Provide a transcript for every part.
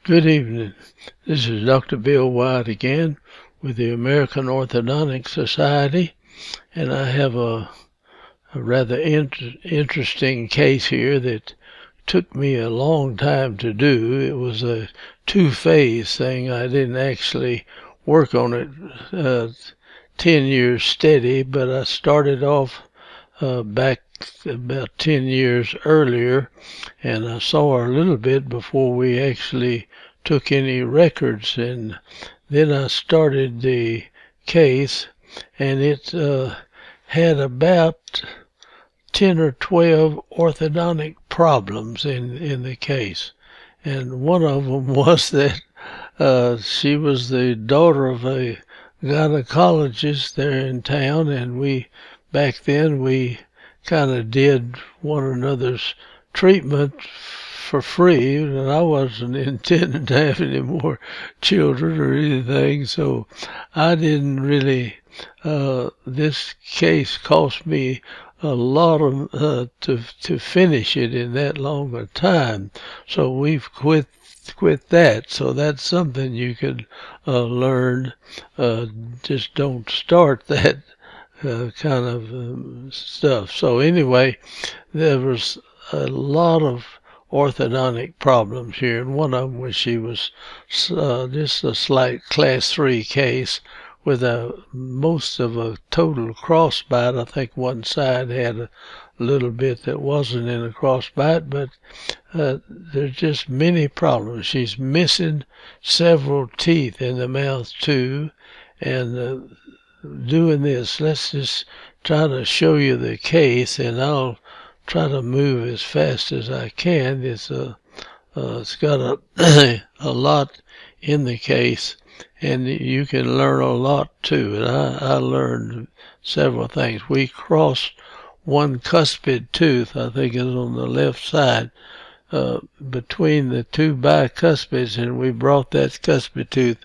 Good evening. This is Dr. Bill White again with the American Orthodontic Society, and I have a rather interesting case here that took me a long time to do. It was a two-phase thing. I didn't actually work on it 10 years steady, but I started off back about 10 years earlier, and I saw her a little bit before we actually took any records, and then I started the case, and it had about 10 or 12 orthodontic problems in the case. And one of them was that she was the daughter of a gynecologist there in town, and back then we kind of did one another's treatment for free, and I wasn't intending to have any more children or anything, so I didn't really, this case cost me a lot of, to finish it in that long a time, so we've quit that. So that's something you could learn. Just don't start that kind of stuff. So anyway, there was a lot of orthodontic problems here, and one of them was she was just a slight class 3 case with most of a total crossbite. I think one side had a little bit that wasn't in a crossbite, but there's just many problems. She's missing several teeth in the mouth too, and doing this, let's just try to show you the case, and I'll try to move as fast as I can. It's got a lot in the case, and you can learn a lot too. And I learned several things. We crossed one cuspid tooth, I think is on the left side, between the two bicuspids, and we brought that cuspid tooth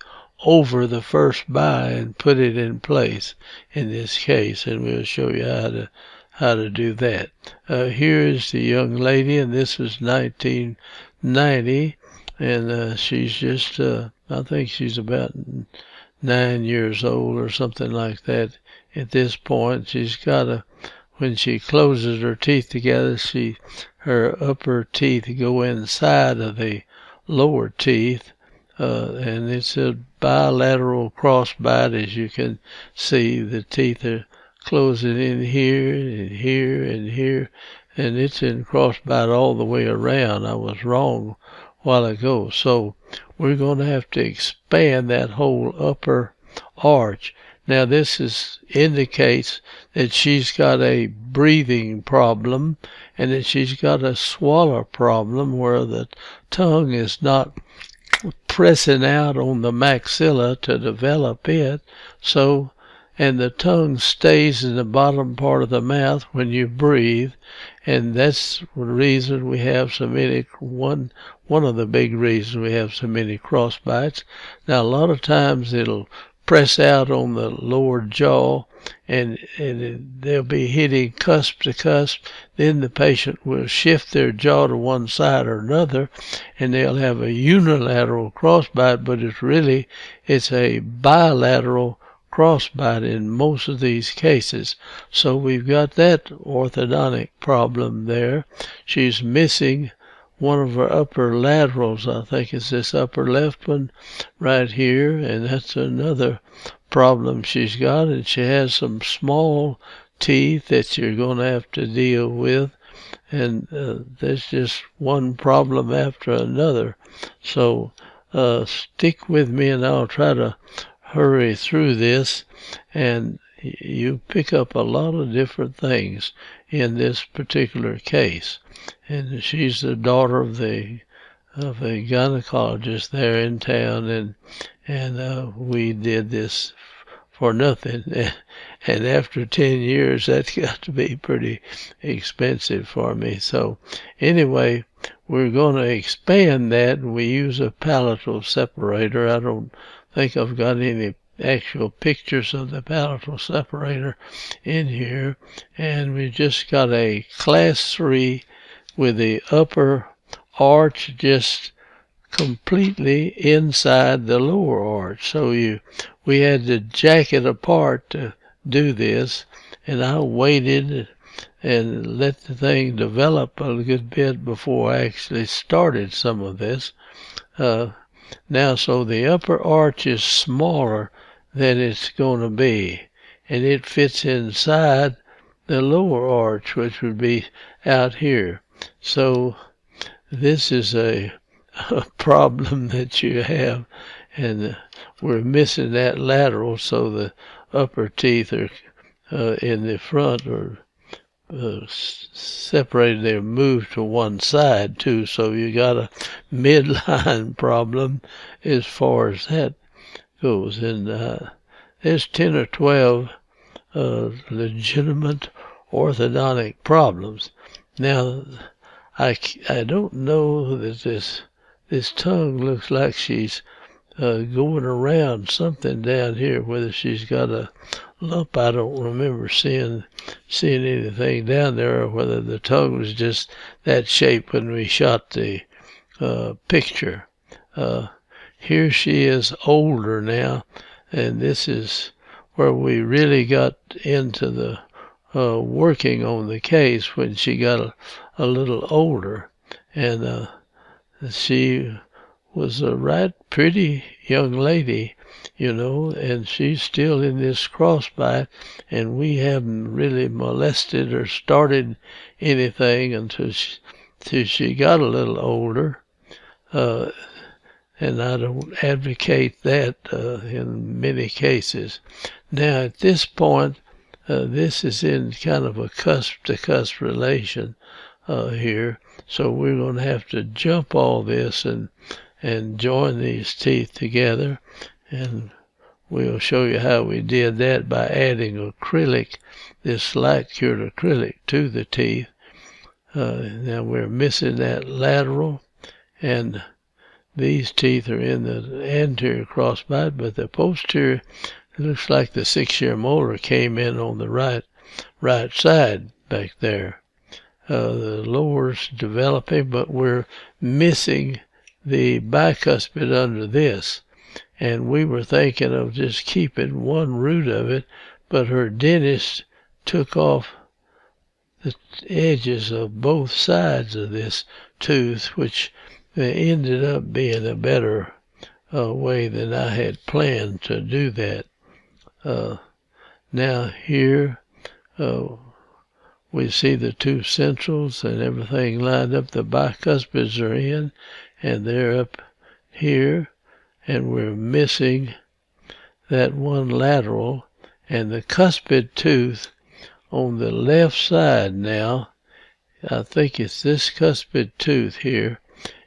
over the first bi and put it in place in this case, and we'll show you how to do that. Here is the young lady, and this is 1990, and she's just I think she's about 9 years old or something like that at this point. She's got when she closes her teeth together, her upper teeth go inside of the lower teeth, and it's a bilateral crossbite. As you can see, the teeth are closing in here and here and here, and it's in crossbite all the way around. I was wrong a while ago, so we're going to have to expand that whole upper arch. Now this indicates that she's got a breathing problem, and that she's got a swallow problem where the tongue is not pressing out on the maxilla to develop it, and the tongue stays in the bottom part of the mouth when you breathe, and that's the reason we have so many, one of the big reasons we have so many crossbites. Now a lot of times it'll press out on the lower jaw, and they'll be hitting cusp to cusp. Then the patient will shift their jaw to one side or another, and they'll have a unilateral crossbite, but it's a bilateral crossbite in most of these cases. So we've got that orthodontic problem there. She's missing one of her upper laterals. I think it's this upper left one right here, and that's another problem she's got. And she has some small teeth that you're going to have to deal with, and there's just one problem after another. So stick with me, and I'll try to hurry through this, and you pick up a lot of different things in this particular case. And she's the daughter of a gynecologist there in town, and we did this for nothing. And after 10 years, that's got to be pretty expensive for me. So anyway, we're going to expand that, and we use a palatal separator. I don't think I've got any actual pictures of the palatal separator in here, and we just got a class 3 with the upper arch just completely inside the lower arch. So we had to jack it apart to do this, and I waited and let the thing develop a good bit before I actually started some of this. Now, so the upper arch is smaller than it's going to be, and it fits inside the lower arch, which would be out here. So this is a problem that you have, and we're missing that lateral, so the upper teeth are in the front are separated. They're moved to one side too, so you got a midline problem as far as that goes. And there's 10 or 12 legitimate orthodontic problems. Now, I don't know that this tongue looks like she's going around something down here. Whether she's got a lump, I don't remember seeing anything down there, or whether the tongue was just that shape when we shot the picture. Here she is older now, and this is where we really got into the working on the case when she got a little older, and she was a right pretty young lady, you know, and she's still in this crossbite, and we haven't really molested or started anything until she got a little older. And I don't advocate that in many cases. Now, at this point, this is in kind of a cusp-to-cusp relation here, so we're going to have to jump all this and join these teeth together, and we'll show you how we did that by adding acrylic, this light cured acrylic, to the teeth. Now we're missing that lateral, and these teeth are in the anterior crossbite, but the posterior, it looks like the 6-year molar came in on the right side back there. The lower's developing, but we're missing the bicuspid under this, and we were thinking of just keeping one root of it, but her dentist took off the edges of both sides of this tooth, which ended up being a better way than I had planned to do that. Now here we see the two centrals and everything lined up. The bicuspids are in, and they're up here, and we're missing that one lateral, and the cuspid tooth on the left side now, I think it's this cuspid tooth here,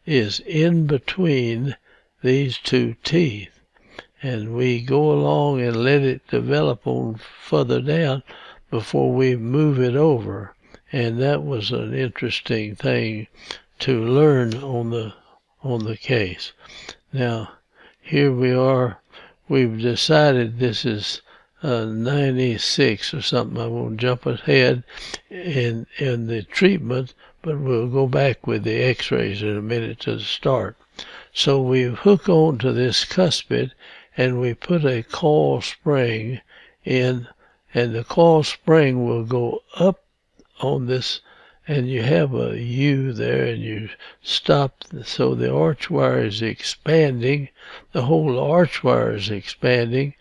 is in between these two teeth, and we go along and let it develop on further down before we move it over, and that was an interesting thing to learn on the case. Now here we are. We've decided this is 96 or something. I won't jump ahead in the treatment, but we'll go back with the x-rays in a minute to start. So we hook on to this cuspid, and we put a coil spring in, and the coil spring will go up on this, and you have a U there, and you stop, so the arch wire is expanding, the whole arch wire is expanding,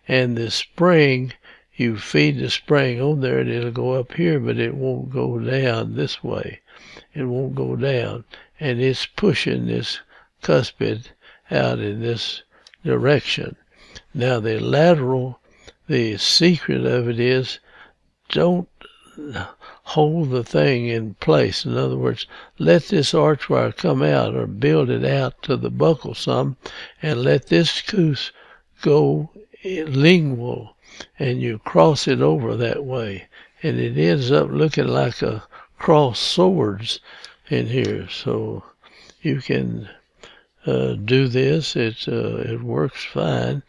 and the spring, you feed the spring on there, and it'll go up here, but it won't go down this way. It won't go down, and it's pushing this cuspid out in this direction. Now the lateral, the secret of it is, don't hold the thing in place. In other words, let this arch wire come out, or build it out to the buccal some, and let this cus go lingual, and you cross it over that way, and it ends up looking like a cross swords in here. So you can do this. It works fine.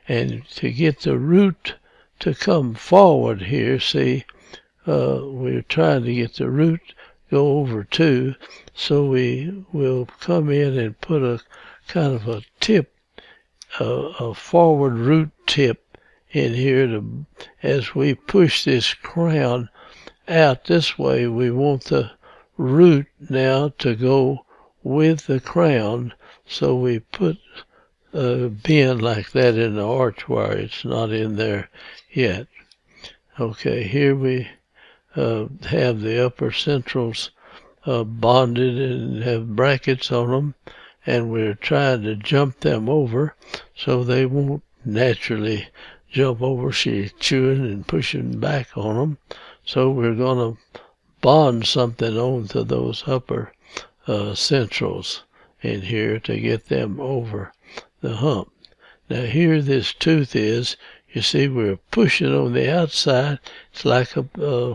And to get the root to come forward here, see, we're trying to get the root go over too, so we will come in and put a kind of a tip, a forward root tip in here as we push this crown out this way. We want the root now to go with the crown, so we put a bend like that in the arch wire. It's not in there yet. Okay, here we have the upper centrals bonded and have brackets on them, and we're trying to jump them over so they won't naturally jump over. She's chewing and pushing back on them, so we're going to bond something onto those upper centrals in here to get them over the hump. Now here this tooth is, you see we're pushing on the outside. It's like a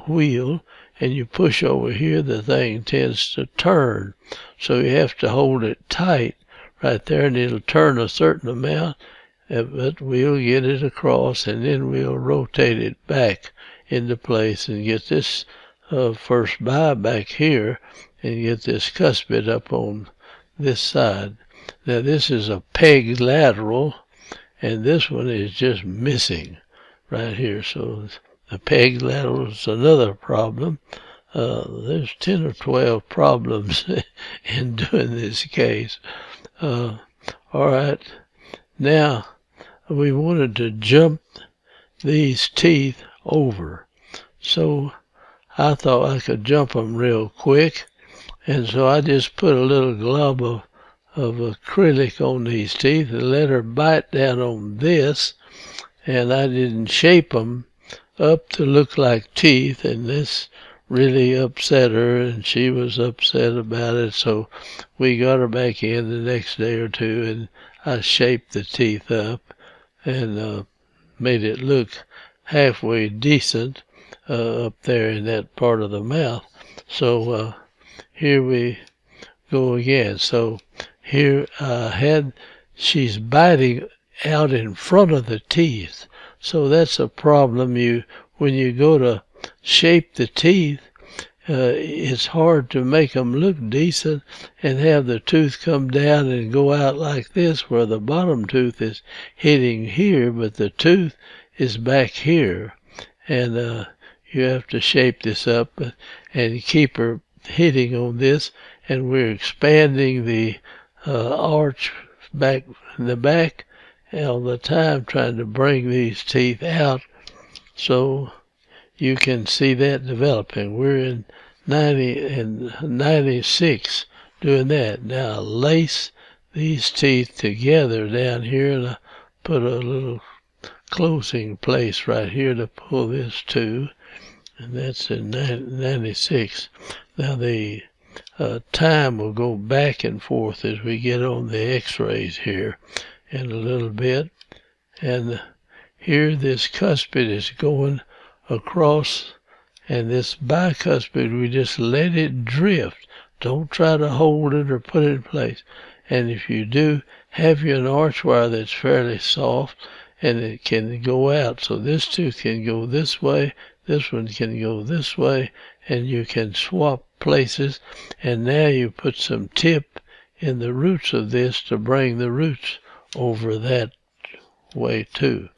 wheel, and you push over here, the thing tends to turn. So you have to hold it tight right there, and it'll turn a certain amount, but we'll get it across, and then we'll rotate it back into place and get this first back here, and get this cuspid up on this side. Now this is a peg lateral, and this one is just missing right here. So the peg lateral is another problem. There's 10 or 12 problems in doing this case. All right, now we wanted to jump these teeth over. So I thought I could jump them real quick, and so I just put a little glob of acrylic on these teeth and let her bite down on this, and I didn't shape them up to look like teeth, and this really upset her, and she was upset about it. So we got her back in the next day or two, and I shaped the teeth up and made it look halfway decent up there in that part of the mouth. So here we go again. So here she's biting out in front of the teeth. So that's a problem. When you go to shape the teeth, it's hard to make them look decent and have the tooth come down and go out like this, where the bottom tooth is hitting here, but the tooth is back here. And you have to shape this up and keep her hitting on this, and we're expanding the arch back in the back all the time, trying to bring these teeth out. So you can see that developing. We're in 90 and 96 doing that. Now lace these teeth together down here, and I put a little closing place right here to pull this to, and that's in 96. Now the time will go back and forth as we get on the x-rays here in a little bit. And here this cuspid is going across, and this bicuspid, we just let it drift. Don't try to hold it or put it in place. And if you do, have you an arch wire that's fairly soft, and it can go out. So this tooth can go this way, this one can go this way, and you can swap places. And now you put some tip in the roots of this to bring the roots over that way too.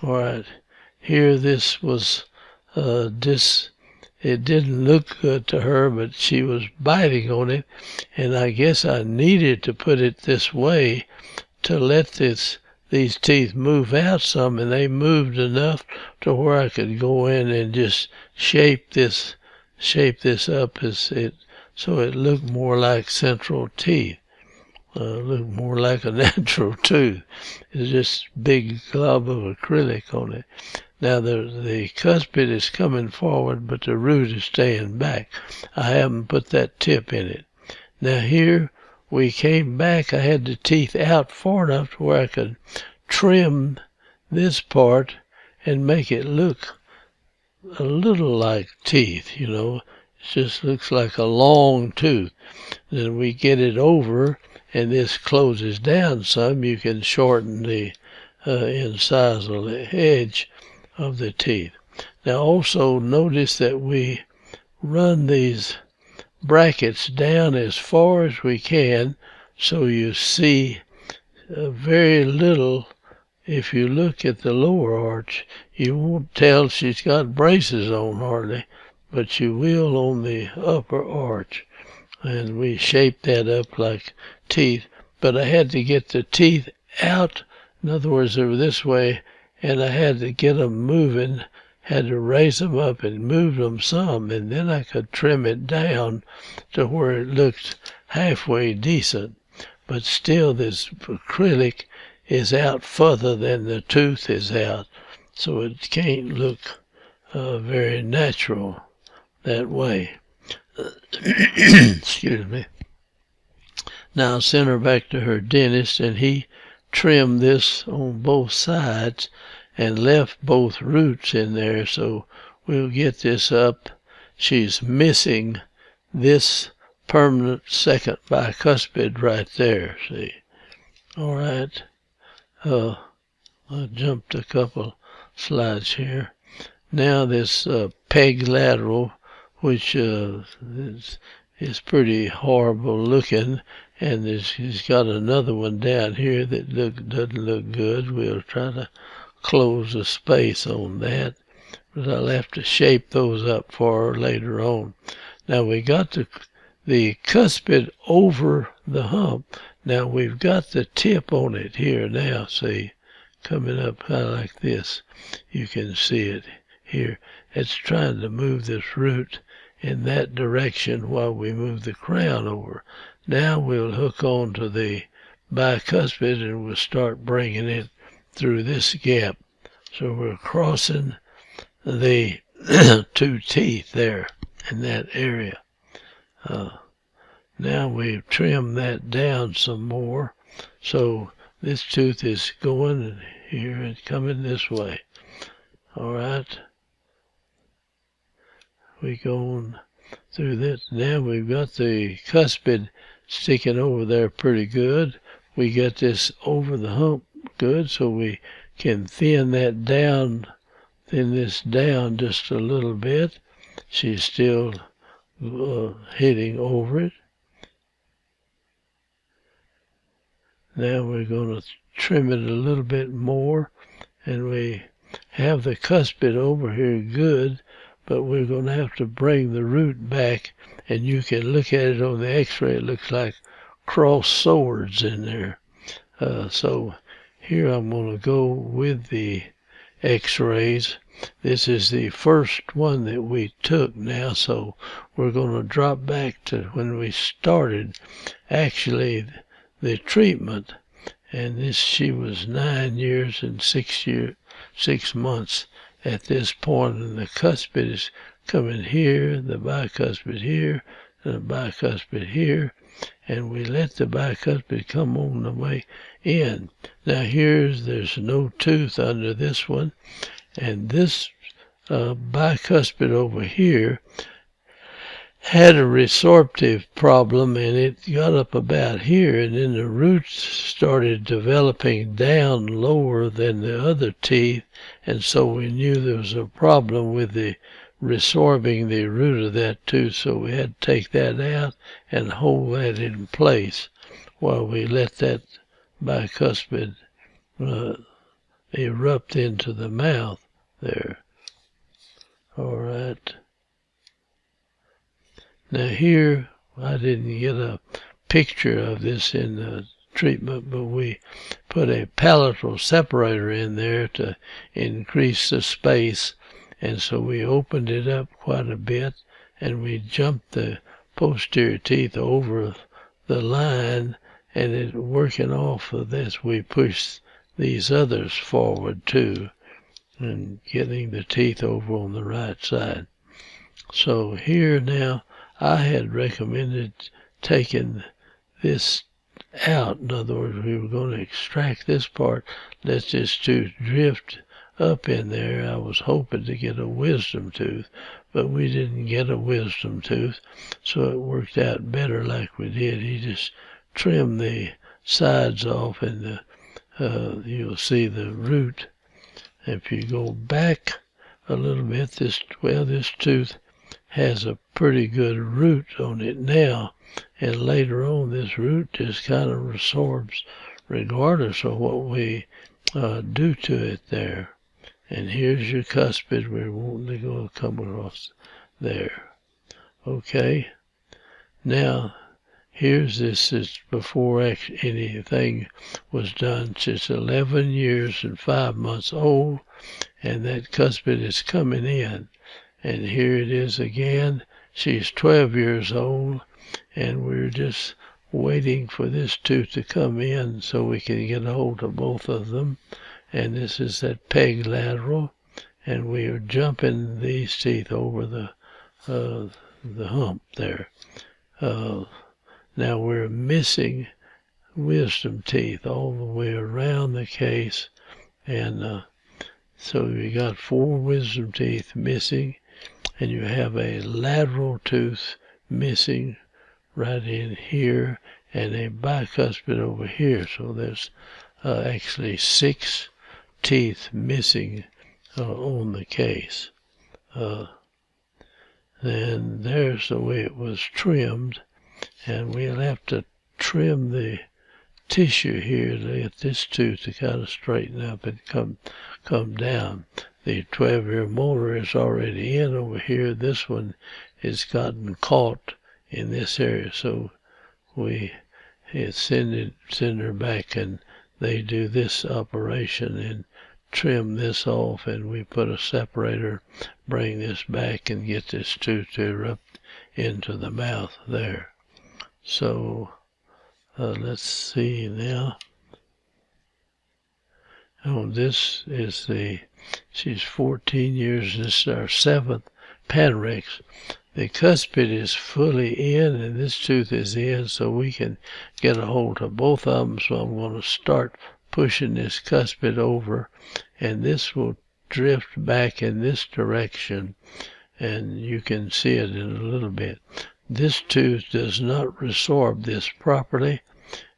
All right, here this was it didn't look good to her, but she was biting on it, and I guess I needed to put it this way to let these teeth move out some, and they moved enough to where I could go in and just shape this up so it looked more like central teeth. Look more like a natural tooth. It's just big glob of acrylic on it. Now the cuspid is coming forward, but the root is staying back. I haven't put that tip in it. Now here we came back. I had the teeth out far enough to where I could trim this part and make it look a little like teeth, you know. It just looks like a long tooth. Then we get it over, and this closes down some. You can shorten the incisal edge of the teeth. Now also notice that we run these brackets down as far as we can so you see very little. If you look at the lower arch, you won't tell she's got braces on hardly, but you will on the upper arch. And we shaped that up like teeth, but I had to get the teeth out. In other words, they were this way, and I had to get them moving, had to raise them up and move them some, and then I could trim it down to where it looked halfway decent. But still, this acrylic is out further than the tooth is out, so it can't look very natural that way. Excuse me. Now I'll send her back to her dentist, and he trimmed this on both sides and left both roots in there, so we'll get this up. She's missing this permanent second bicuspid right there, see. All right. I jumped a couple slides here. Now this peg lateral, which is pretty horrible looking, and he's got another one down here that doesn't look good. We'll try to close the space on that, but I'll have to shape those up for her later on. Now we got the cuspid over the hump. Now we've got the tip on it here now, see, coming up kind of like this. You can see it here. It's trying to move this root in that direction while we move the crown over. Now we'll hook on to the bicuspid and we'll start bringing it through this gap. So we're crossing the two teeth there in that area. Now we've trimmed that down some more. So this tooth is going here and coming this way. All right. We go on through this. Now we've got the cuspid sticking over there pretty good. We get this over the hump good, so we can thin this down just a little bit. She's still hitting over it. Now we're going to trim it a little bit more, and we have the cuspid over here good, but we're going to have to bring the root back, and you can look at it on the x-ray. It looks like cross swords in there. So here I'm going to go with the x-rays. This is the first one that we took now, so we're going to drop back to when we started actually the treatment, and this she was 9 years and 6 months at this point, and the cuspid is coming here, the bicuspid here, and the bicuspid here, and we let the bicuspid come on the way in. Now there's no tooth under this one, and this bicuspid over here had a resorptive problem, and it got up about here, and then the roots started developing down lower than the other teeth, and so we knew there was a problem with the resorbing the root of that tooth, so we had to take that out and hold that in place while we let that bicuspid erupt into the mouth there. All right. Now here, I didn't get a picture of this in the treatment, but we put a palatal separator in there to increase the space, and so we opened it up quite a bit, and we jumped the posterior teeth over the line, and it working off of this, we pushed these others forward too, and getting the teeth over on the right side. So here now, I had recommended taking this out. In other words, we were going to extract this part, let this tooth drift up in there. I was hoping to get a wisdom tooth, but we didn't get a wisdom tooth, so it worked out better like we did. He just trimmed the sides off, and you'll see the root. If you go back a little bit, this tooth has a pretty good root on it now, and later on this root just kind of resorbs regardless of what we do to it there. And here's your cuspid. We're wanting to go come across there. Okay. Now, here's this is before anything was done. She's 11 years and 5 months old, and that cuspid is coming in. And here it is again. She's 12 years old, and we're just waiting for this tooth to come in so we can get a hold of both of them. And this is that peg lateral, and we are jumping these teeth over the hump there. Now we're missing wisdom teeth all the way around the case, and so we got 4 wisdom teeth missing, and you have a lateral tooth missing right in here, and a bicuspid over here. So there's actually 6 teeth missing on the case. Then there's the way it was trimmed, and we'll have to trim the tissue here to get this tooth to kind of straighten up and come down. The 12-year molar is already in over here. This one has gotten caught in this area, so we send her back, and they do this operation and trim this off, and we put a separator, bring this back, and get this tooth to erupt into the mouth there. So let's see now. Oh, this is she's 14 years. This is our 7th panorex. The cuspid is fully in, and this tooth is in, so we can get a hold of both of them. So I'm going to start pushing this cuspid over, and this will drift back in this direction, and you can see it in a little bit. This tooth does not resorb this properly,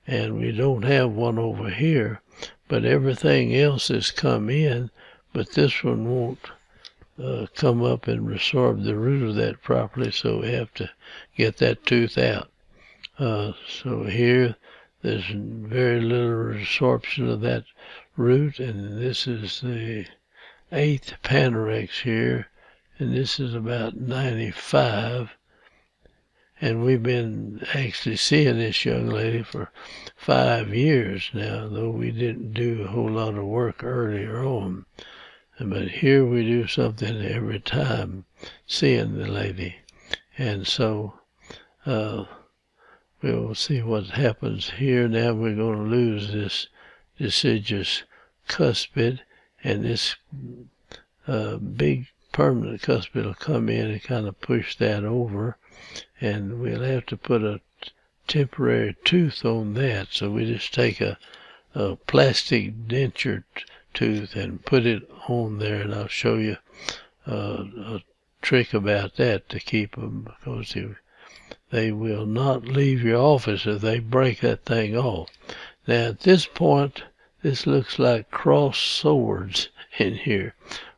and we don't have one over here, but everything else has come in, but this one won't come up and resorb the root of that properly, so we have to get that tooth out. So here there's very little resorption of that root, and this is the 8th panorex here, and this is about 95. And we've been actually seeing this young lady for 5 years now, though we didn't do a whole lot of work earlier on. But here we do something every time seeing the lady. And so we'll see what happens here. Now we're going to lose this deciduous cuspid, and this big permanent cuspid will come in and kind of push that over. And we'll have to put a temporary tooth on that. So we just take a plastic denture tooth and put it on there, and I'll show you a trick about that to keep them, because they will not leave your office if they break that thing off. Now at this point, this looks like crossed swords in here.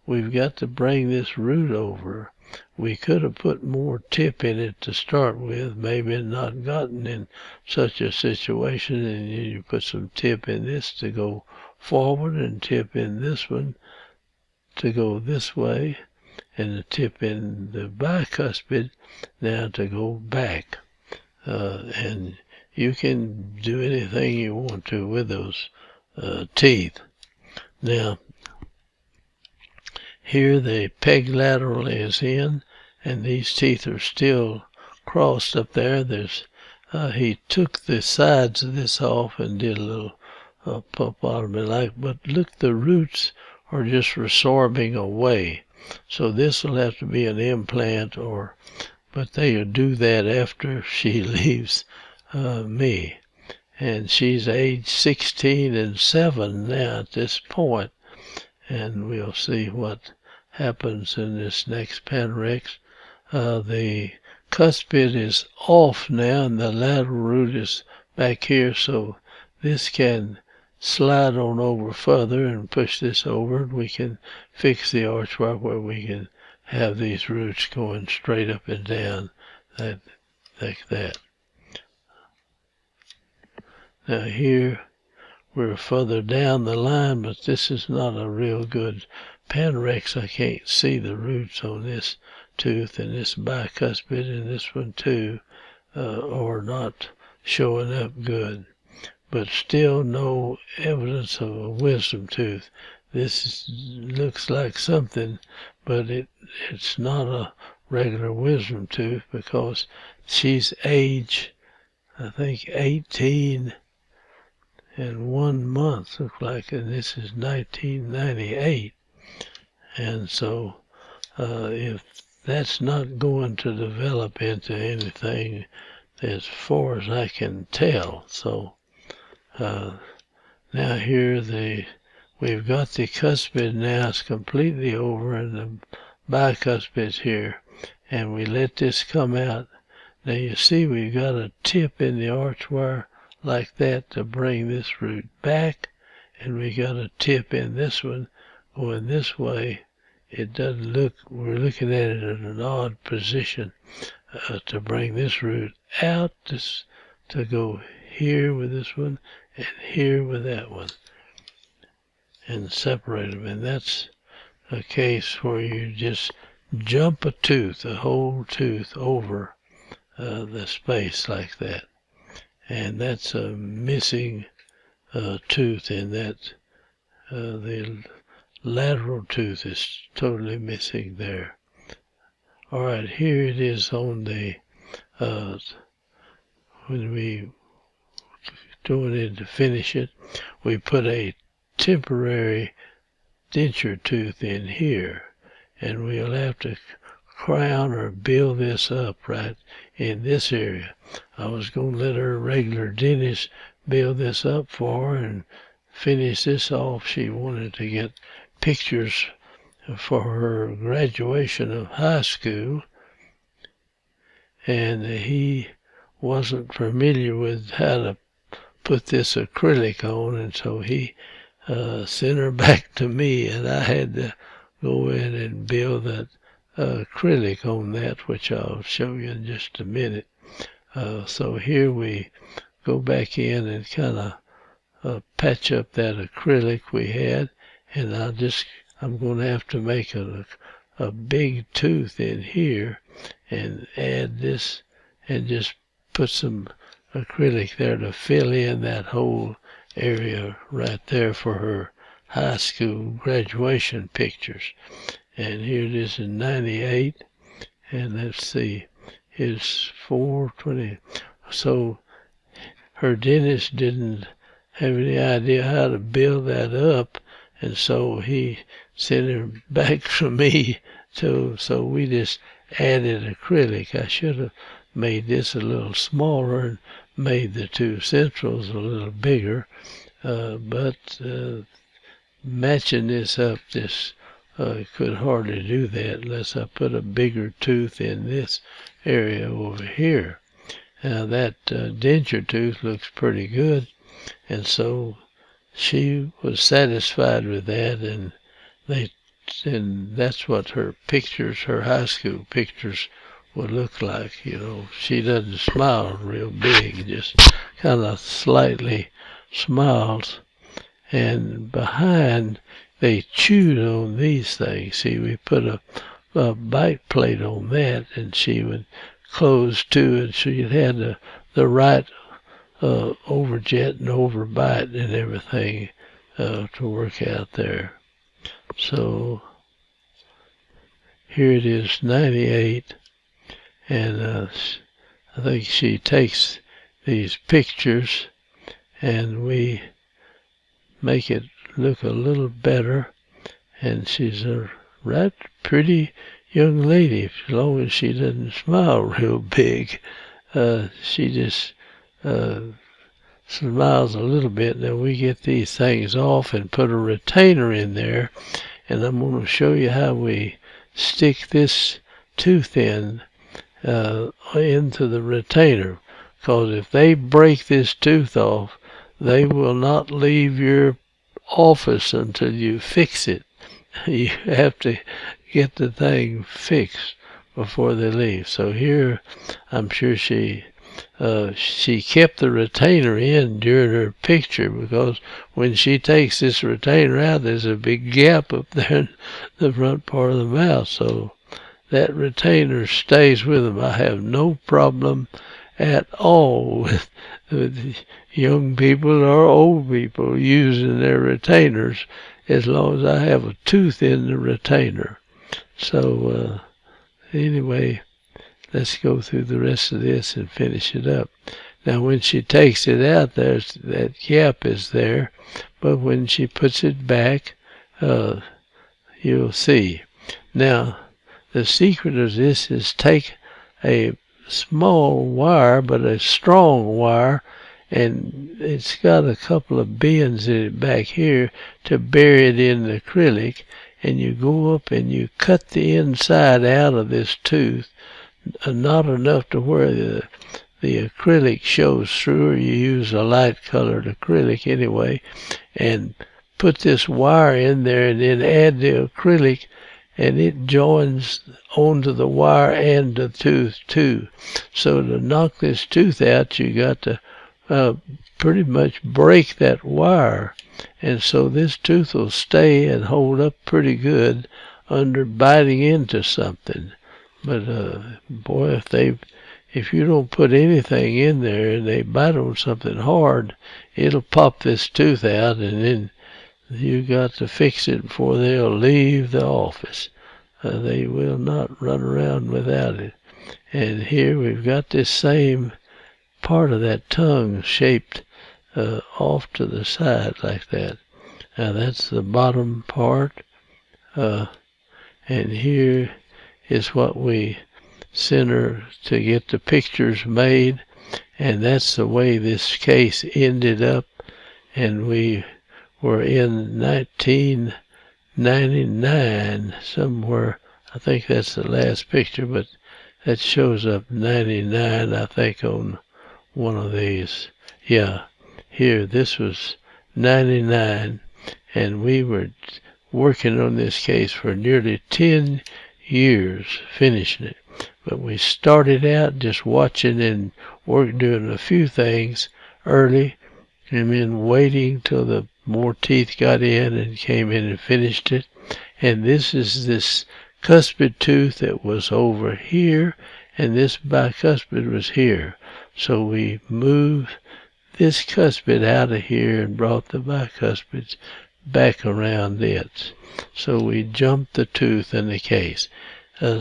We've got to bring this root over. We could have put more tip in it to start with, maybe not gotten in such a situation, and then you put some tip in this to go forward, and tip in this one to go this way, and the tip in the bicuspid now to go back. And you can do anything you want to with those teeth. Now, here the peg lateral is in, and these teeth are still crossed up there. He took the sides of this off and did a little pulpotomy like, but look, the roots are just resorbing away. So this will have to be an implant, but they'll do that after she leaves me. And she's age 16 and 7 now at this point, and we'll see what happens in this next panorex. The cuspid is off now, and the lateral root is back here, so this can slide on over further and push this over, and we can fix the archway where we can have these roots going straight up and down like that. Now here we're further down the line, but this is not a real good Panorex. I can't see the roots on this tooth, and this bicuspid and this one too are not showing up good. But still no evidence of a wisdom tooth. Looks like something, but it's not a regular wisdom tooth because she's age, I think 18 and 1 month, look like, and this is 1998. And so if that's not going to develop into anything as far as I can tell. So now here we've got the cuspid now, it's completely over, and the bicuspid's here, and we let this come out. Now you see we've got a tip in the arch wire like that to bring this root back, and we got a tip in this one going this way. It doesn't look, we're looking at it in an odd position to bring this root out, to go here with this one and here with that one and separate them. And that's a case where you just jump a tooth, a whole tooth over the space like that. And that's a missing tooth in that. The lateral tooth is totally missing there. All right, here it is on the, when we doing it to finish it, we put a temporary denture tooth in here, and we'll have to crown or build this up right in this area. I was going to let her regular dentist build this up for her and finish this off. She wanted to get pictures for her graduation of high school, and he wasn't familiar with how to put this acrylic on, and so he sent her back to me, and I had to go in and build that acrylic on that, which I'll show you in just a minute. So here we go back in and kind of patch up that acrylic we had, and I'm going to have to make a big tooth in here and add this and just put some acrylic there to fill in that whole area right there for her high school graduation pictures. And here it is in 98, and let's see, it's 420. So her dentist didn't have any idea how to build that up, and so he sent her back to me so we just added acrylic. I should have made this a little smaller and made the two centrals a little bigger, but matching this up, could hardly do that unless I put a bigger tooth in this area over here. Now that denture tooth looks pretty good, and so she was satisfied with that, and that's what her pictures, her high school pictures, would look like. You know, she doesn't smile real big, just kind of slightly smiles. And behind, they chewed on these things. See, we put a bite plate on that, and she would close to it, so you'd have the right overjet and overbite and everything to work out there. So here it is, 98, and I think she takes these pictures and we make it look a little better, and she's a right pretty young lady, as long as she doesn't smile real big. She just smiles a little bit. Now we get these things off and put a retainer in there, and I'm going to show you how we stick this tooth in into the retainer, because if they break this tooth off, they will not leave your office until you fix it. You have to get the thing fixed before they leave. So here, I'm sure she she kept the retainer in during her picture, because when she takes this retainer out, there's a big gap up there in the front part of the mouth. So that retainer stays with them. I have no problem at all with young people or old people using their retainers, as long as I have a tooth in the retainer. So anyway, let's go through the rest of this and finish it up. Now, when she takes it out, there's that gap is there, but when she puts it back, you'll see. Now, the secret of this is take a small wire, but a strong wire, and it's got a couple of bends in it back here to bury it in the acrylic, and you go up and you cut the inside out of this tooth, not enough to where the acrylic shows through, or you use a light colored acrylic anyway, and put this wire in there and then add the acrylic, and it joins onto the wire and the tooth too. So to knock this tooth out, you got to pretty much break that wire, and so this tooth will stay and hold up pretty good under biting into something. But boy, if you don't put anything in there and they bite on something hard, it'll pop this tooth out, and then you got to fix it before they'll leave the office. They will not run around without it. And here we've got this same part of that tongue shaped off to the side like that. Now that's the bottom part, and here is what we center to get the pictures made, and that's the way this case ended up. And we were in 1999 somewhere. I think that's the last picture, but that shows up 99, I think, on one of these. Yeah, here, this was 99, and we were working on this case for nearly 10 years, finishing it. But we started out just watching and doing a few things early, and then waiting till the more teeth got in and came in and finished it. And this is this cuspid tooth that was over here, and this bicuspid was here. So we moved this cuspid out of here and brought the bicuspids back around it. So we jumped the tooth in the case.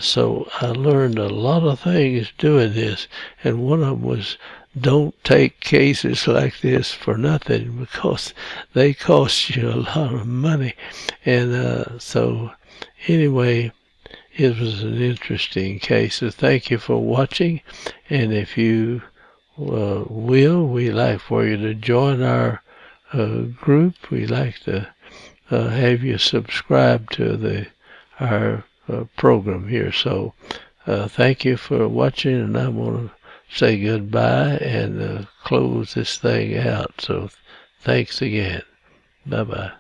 So I learned a lot of things doing this, and one of them was don't take cases like this for nothing, because they cost you a lot of money. And so anyway, it was an interesting case. So thank you for watching, and if you we'd like for you to join our group. We'd like to have you subscribe to our program here. So thank you for watching, and I'm going to say goodbye and close this thing out. So thanks again. Bye-bye.